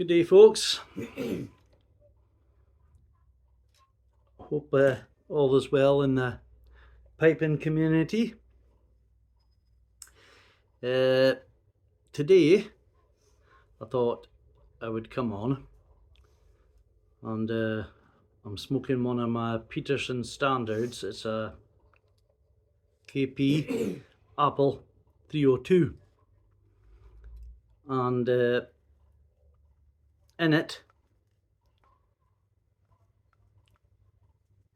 Good day, folks. Hope all is well in the piping community. Today, I thought I would come on and I'm smoking one of my Peterson Standards. It's a KP Apple 302, and in it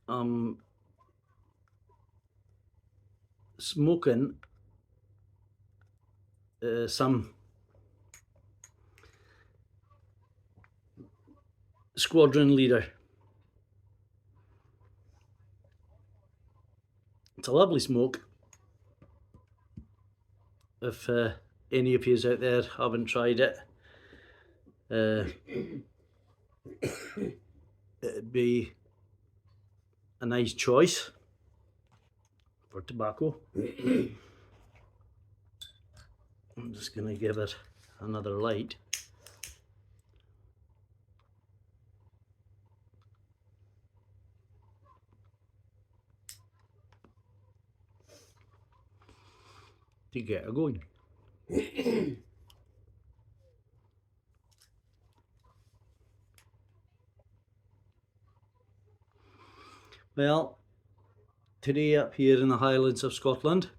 I'm smoking some Squadron Leader. It's a lovely smoke. If any of you out there haven't tried it, it'd be a nice choice for tobacco. I'm just going to give it another light. To get it going. Well, today up here in the Highlands of Scotland,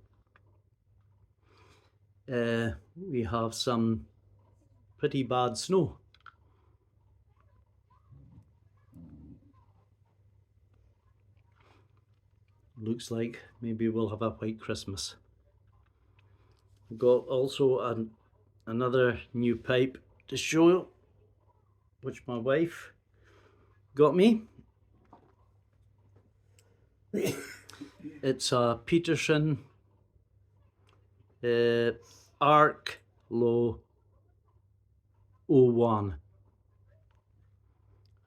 we have some pretty bad snow. Looks like maybe we'll have a white Christmas. We've got also another new pipe to show you, which my wife got me. It's a Peterson Arc Low 01.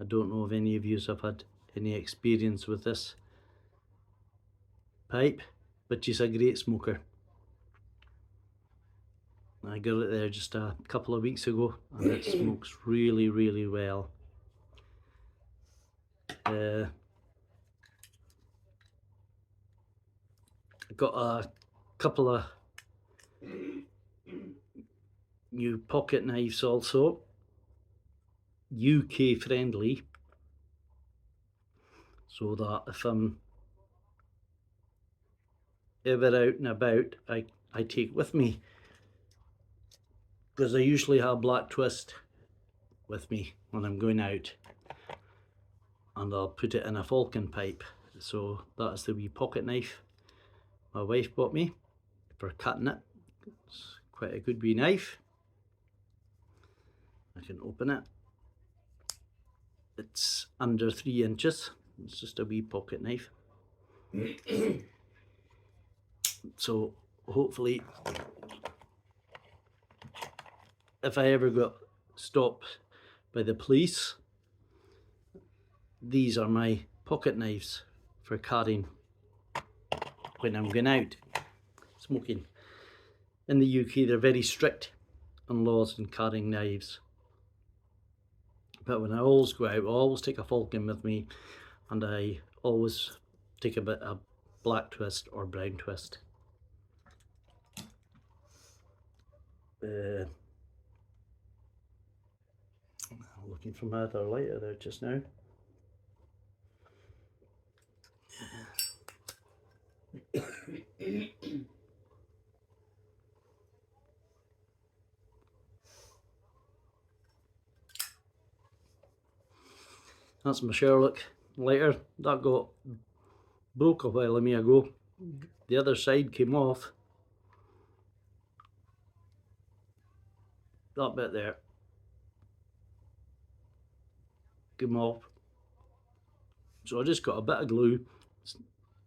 I don't know if any of you have had any experience with this pipe, but she's a great smoker. I got it there just a couple of weeks ago and it smokes really, really well. I got a couple of new pocket knives also, UK friendly, so that if I'm ever out and about, I take with me, because I usually have Black Twist with me when I'm going out, and I'll put it in a falcon pipe. So that's the wee pocket knife my wife bought me for cutting it. It's quite a good wee knife. I can open it. It's under 3 inches. It's just a wee pocket knife. So hopefully, if I ever got stopped by the police, these are my pocket knives for carrying when I'm going out smoking. In the UK, they're very strict on laws in carrying knives. But when I always go out, I always take a falcon with me, and I always take a bit of Black Twist or Brown Twist. Looking for my other lighter there just now. That's my Sherlock lighter. That got broke a while ago. The other side came off. That bit there came off. So I just got a bit of glue,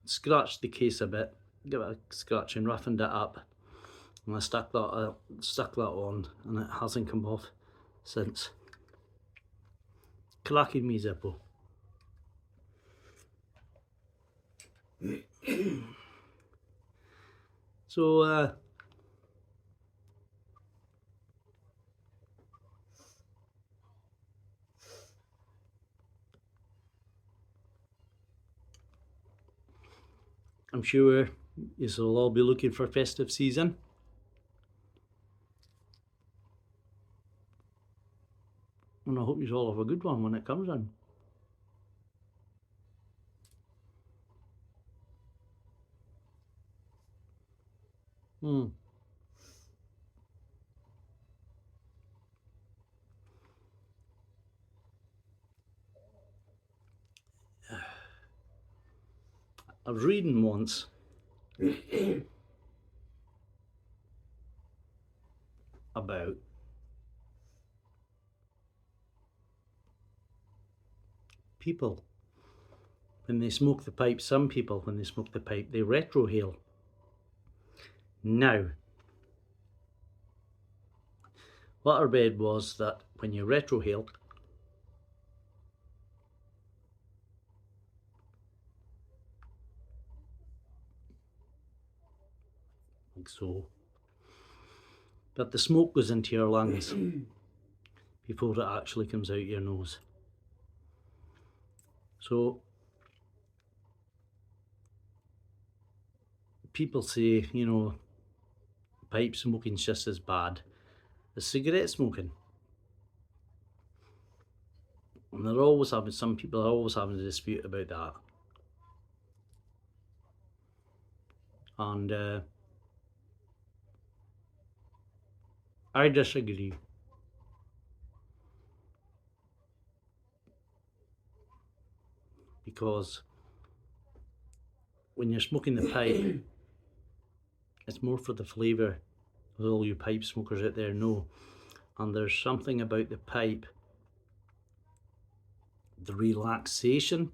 scratched the case a bit, give it a scratch and roughened it up, and I stuck that on, and it hasn't come off since. Cracking me Zippo. So I'm sure you'll all be looking for festive season. And I hope you all have a good one when it comes in. I was reading once about people when they smoke the pipe. Some people, when they smoke the pipe, they retrohale. Now, what I read was that when you retrohale, like so, that the smoke goes into your lungs before it actually comes out your nose. So people say, you know, pipe smoking's just as bad as cigarette smoking. And they're always having, some people are always having a dispute about that. And I disagree. Because when you're smoking the pipe, it's more for the flavour, as all you pipe smokers out there know. And there's something about the pipe, the relaxation,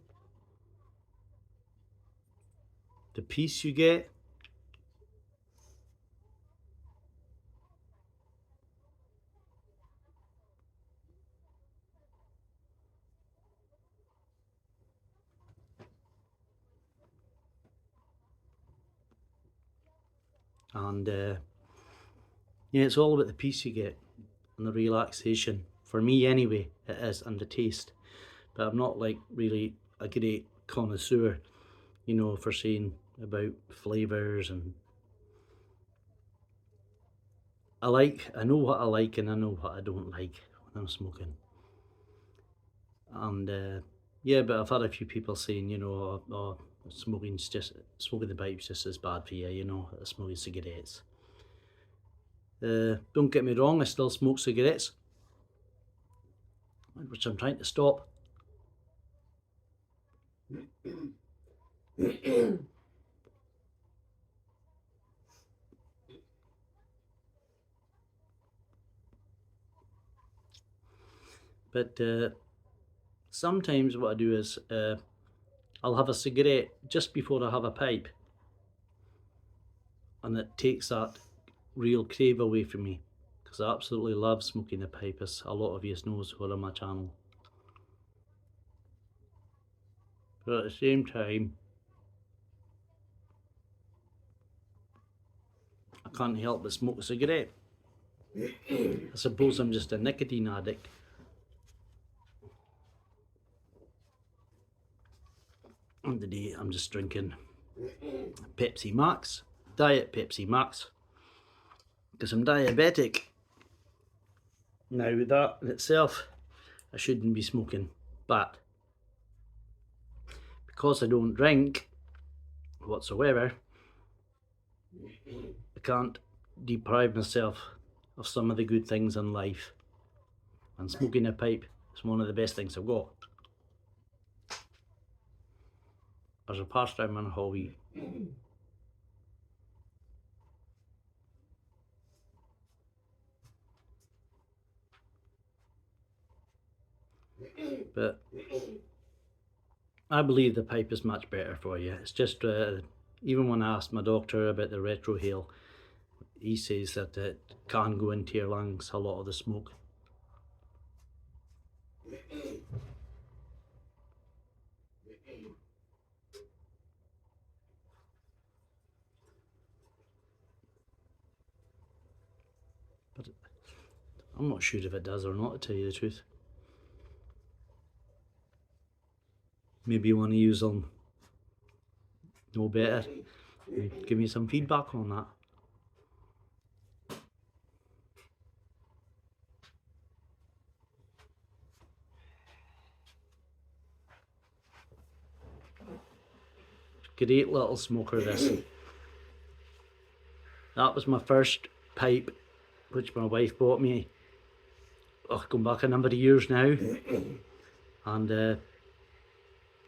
the peace you get. And yeah, it's all about the peace you get and the relaxation. For me anyway, it is, and the taste. But I'm not like really a great connoisseur, you know, for saying about flavours. And I know what I like and I know what I don't like when I'm smoking. And yeah, but I've had a few people saying, you know, oh, smoking the pipe's just as bad for you, you know, as smoking cigarettes. Don't get me wrong, I still smoke cigarettes, which I'm trying to stop. But sometimes what I do is I'll have a cigarette just before I have a pipe, and it takes that real crave away from me, because I absolutely love smoking a pipe, as a lot of you knows who are on my channel. But at the same time, I can't help but smoke a cigarette. I suppose I'm just a nicotine addict. And today I'm just drinking Pepsi Max, Diet Pepsi Max, because I'm diabetic. Now with that in itself, I shouldn't be smoking, but because I don't drink whatsoever, I can't deprive myself of some of the good things in life, and smoking a pipe is one of the best things I've got. As a pastime and a hobby. But I believe the pipe is much better for you. It's just, even when I asked my doctor about the retrohale, he says that it can go into your lungs, a lot of the smoke. But I'm not sure if it does or not, to tell you the truth. Maybe one of you will know better. Give me some feedback on that. Great little smoker this. That was my first pipe which my wife bought me, going back a number of years now, and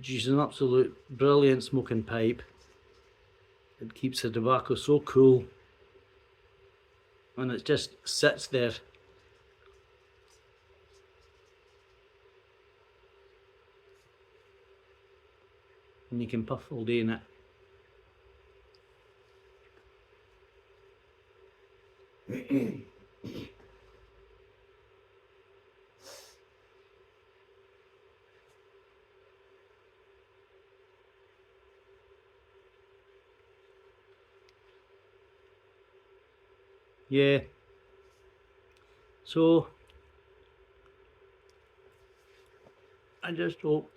she's an absolute brilliant smoking pipe. It keeps the tobacco so cool, and it just sits there. And you can puff all day in it. Yeah. So I just hope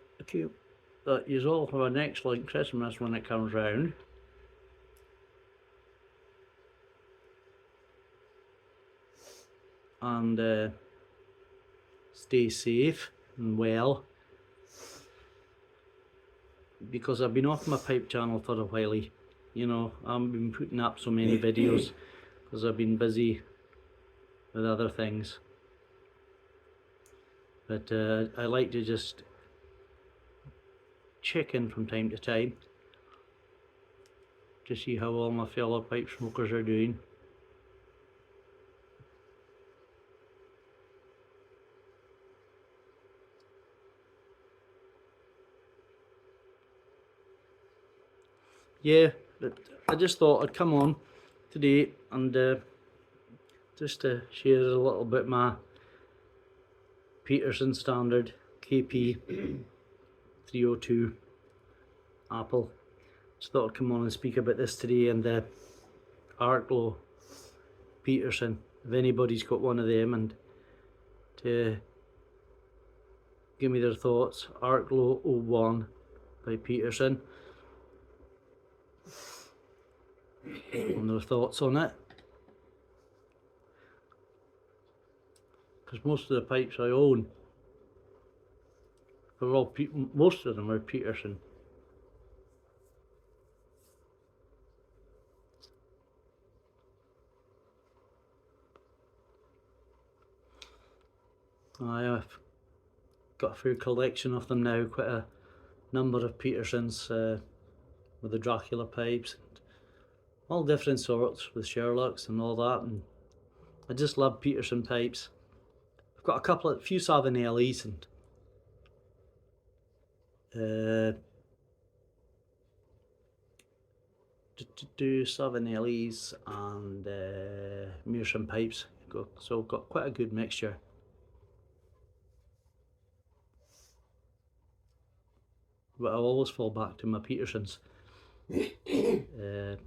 that you all have an excellent Christmas when it comes round. And stay safe and well, because I've been off my pipe channel for a while. You know, I've been putting up so many videos because I've been busy with other things. But I like to just check in from time to time to see how all my fellow pipe smokers are doing. Yeah, but I just thought I'd come on today and just to share a little bit my Peterson Standard KP 302 Apple. Just thought I'd come on and speak about this today, and the Arcglow Peterson, if anybody's got one of them, and to give me their thoughts. Arcglow 01 by Peterson, and their thoughts on it, because most of the pipes I own, they're all most of them are Peterson. I've got a fair collection of them now, quite a number of Petersons with the Dracula pipes, and all different sorts with Sherlocks and all that, and I just love Peterson pipes. I've got a few Savinellis and Savinellis and Meerschaum pipes, so I've got quite a good mixture. But I'll always fall back to my Petersons. I've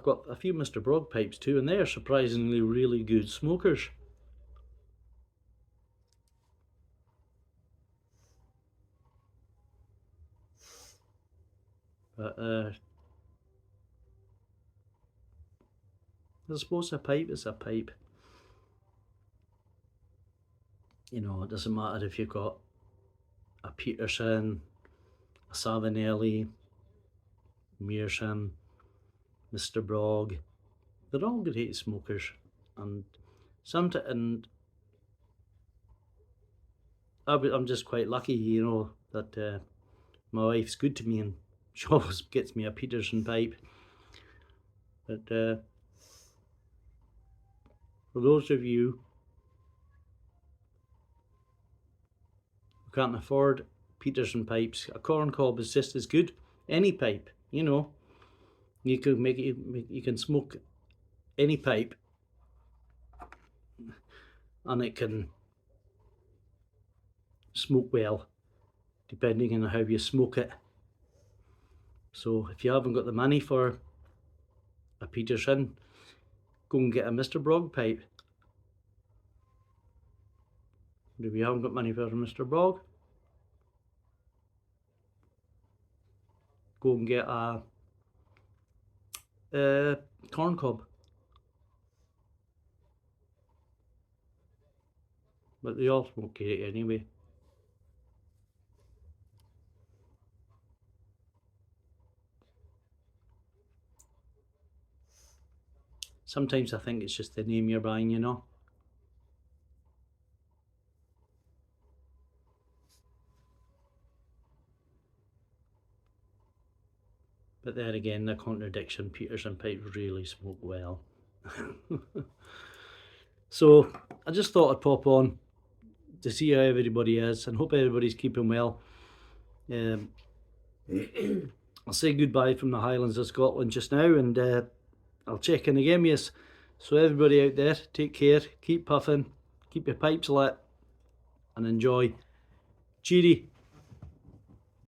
got a few Mr. Brogg pipes too, and they are surprisingly really good smokers. But I suppose a pipe is a pipe. You know, it doesn't matter if you've got a Peterson, a Savinelli, Meerschaum, Mr. Brogg. They're all great smokers, and I'm just quite lucky, you know, that my wife's good to me and she always gets me a Peterson pipe. But for those of you who can't afford Peterson pipes, a corn cob is just as good. Any pipe, you know, you can smoke any pipe, and it can smoke well, depending on how you smoke it. So if you haven't got the money for a Peterson, go and get a Mr. Brogg pipe. And if you haven't got money for a Mr. Brogg, go and get a corn cob. But they all smoke great anyway. Sometimes I think it's just the name you're buying, you know. But there again, the contradiction, Peterson pipes really smoke well. So I just thought I'd pop on to see how everybody is and hope everybody's keeping well. I'll say goodbye from the Highlands of Scotland just now, and I'll check in again, yes. So everybody out there, take care, keep puffing, keep your pipes lit, and enjoy. Cheery.